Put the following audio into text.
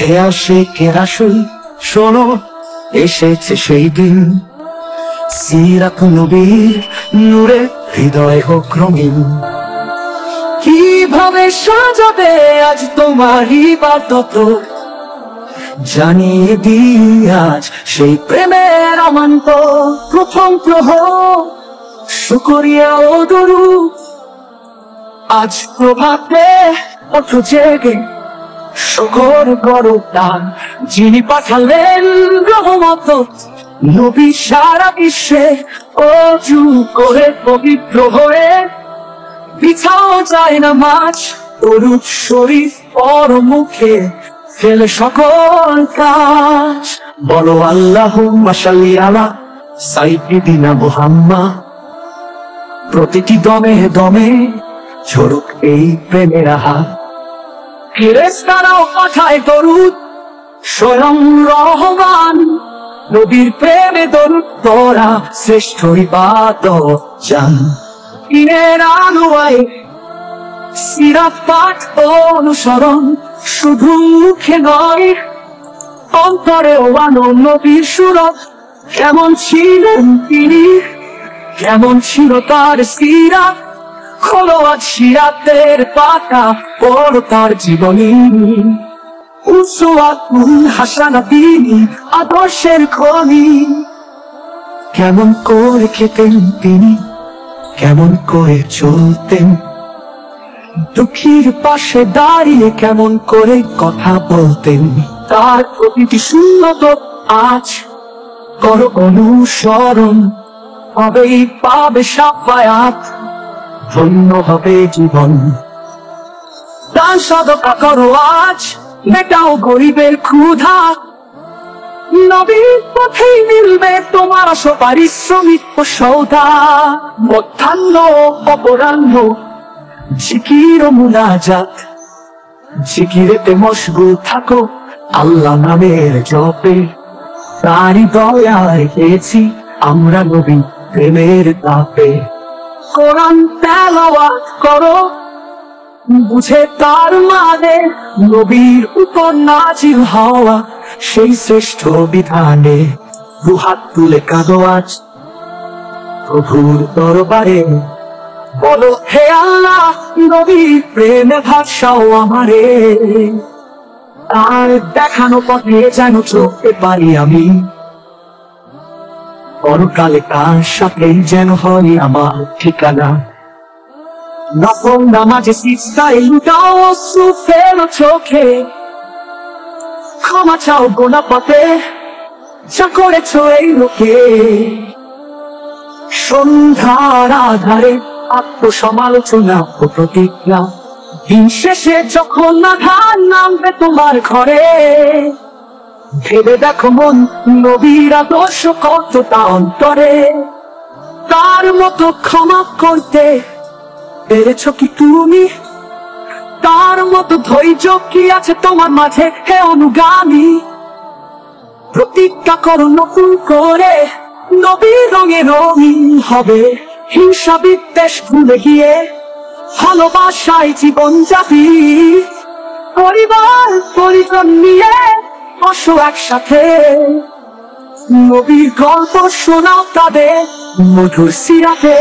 হে আশিকে রাসূল শোনো, এসেছে সেই দিন, সিরাত নবীর নূরে হৃদয় হোক রঙিন। কিভাবে সাজাবে আজ তোমার ইবাদত, জানিয়ে দিই আজ সেই প্রেমের অমান্ত। প্রথম প্রহর শুকরিয়া ও দরুদ, আজ প্রভাতে ওঠো জেগে শুকর করো তার, যিনি পাঠালেন রহমত। নবী সারা বিশ্বে অজু করে পবিত্র হয়ে বিছাও যায় না মাছ, দরুদ শরীফ পর মুখে ফেলে সকল কাজ। বলো আল্লাহুম্মা সাল্লি আলা সাইয়্যিদিনা মুহাম্মাদ। প্রতিটি দমে দমে ঝরুক এই প্রেমের হাত। ফেরেশতারাও পাঠায় দরুদ, স্বয়ং রহমান নবীর প্রেমে দরুদ তোরা শ্রেষ্ঠ ইবাদত জান। দিনের আলোয় সিরাত পাঠ অনুসরণ, শুধু মুখে নয় অন্তরেও আনো নবীর সুরত। কেমন ছিলেন তিনি, কেমন ছিল তার সিরাত, খোলো আজ সিরাতের পাতা, পড়ো তার জীবনী। উসওয়াতুন হাসানা তিনি আদর্শের খনি। কেমন করে খেতেন তিনি, কেমন করে চলতেন, দুঃখীর পাশে দাঁড়িয়ে কেমন করে কথা বলতেন। তার প্রতিটি সুন্নত আজ করো অনুসরণ, হবেই পাবে শাফায়াত, ধন্য হবে জীবন। দান সাদকা করো আজ, মেটাও গরিবের ক্ষুধা। নবীর পথেই মিলবে তোমার পারিশ্রমিক ও সৌদা। মধ্যাহ্ন অপরাহ্ন জিকির ও মুনাজাত, জিকিরেতে মশগুল থাকো আল্লাহ নামের জপে। তারই দয়ায় পেয়েছি আমরা নবী প্রেমের তাপে। কোরআন তেলাওয়াত করো বুঝে তার মানে, নবীর উপর নাজিল হওয়া সেই শ্রেষ্ঠ বিধানে। দুহাত তুলে কাঁদো আজ প্রভুর দরবারে, বলো হে আল্লাহ নবীর প্রেমে ভাষাও আমারে। তার দেখানো পথে যেন চলতে পারি আমি, পরকালে তার সাথে যেন হয় আমার ঠিকানা। নফল নামাজে সিজদায় লুটাও অশ্রু ফেলো চোখে, ক্ষমা চাও গোনা পাপে যা করেছ এই লোকে। সন্ধ্যার আধারে আত্মসমালোচনা ও প্রতিজ্ঞা, দিন শেষে যখন আধার নামবে তোমার ঘরে, ভেবে দেখো মন নবীর আদর্শ কতটা অন্তরে। তার মতো ক্ষমা করতে পেরেছ কি তুমি, তার মতো ধৈর্য কি আছে তোমার মাঝে হে অনুগামী। প্রতিজ্ঞা করো নতুন করে, নবীর রঙে রঙিন হবে। হিংসা বিদ্বেষ ভুলে গিয়ে ভালোবাসায় জীবন যাবি। পরিবার পরিজন নিয়ে বসো একসাথে, নবীর গল্প শোনাও তাদের মধুর সিরাতে।